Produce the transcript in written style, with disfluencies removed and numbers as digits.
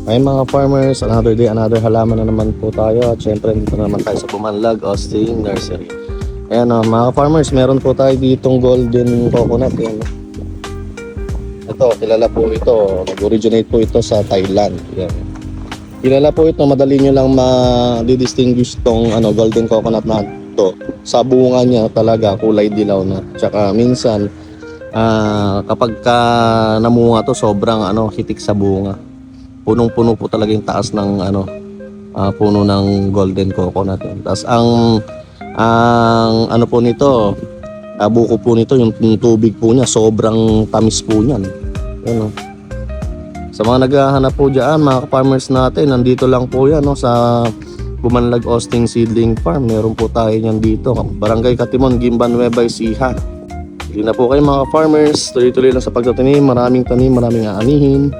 Ay mga farmers, another day, another halaman na naman po tayo. At syempre dito na naman tayo sa Bumanlag, Austin Nursery. Ayan mga farmers, meron po tayo ditong golden coconut. Ayan. Ito, kilala po ito. Nag-originate po ito sa Thailand. Ayan. Kilala po ito, madali nyo lang ma-distinguish tong golden coconut na ito. Sa bunga niya talaga, kulay dilaw na. Tsaka minsan, kapag namunga to, sobrang hitik sa bunga. Punong-puno po talaga yung taas ng puno ng golden coconut. Tapos ang po nito, buko po nito, yung tubig po niya, sobrang tamis po niyan. Ano? Sa mga naghahanap po diyan, mga farmers natin, nandito lang po yan sa Bumanlag Austin Seedling Farm. Meron po tayo niyan dito, Barangay Katimon, Gimban, Nueva Ecija. Hindi na po kayo mga farmers, tuloy-tuloy lang sa pagtatanim, maraming tanim, maraming aanihin.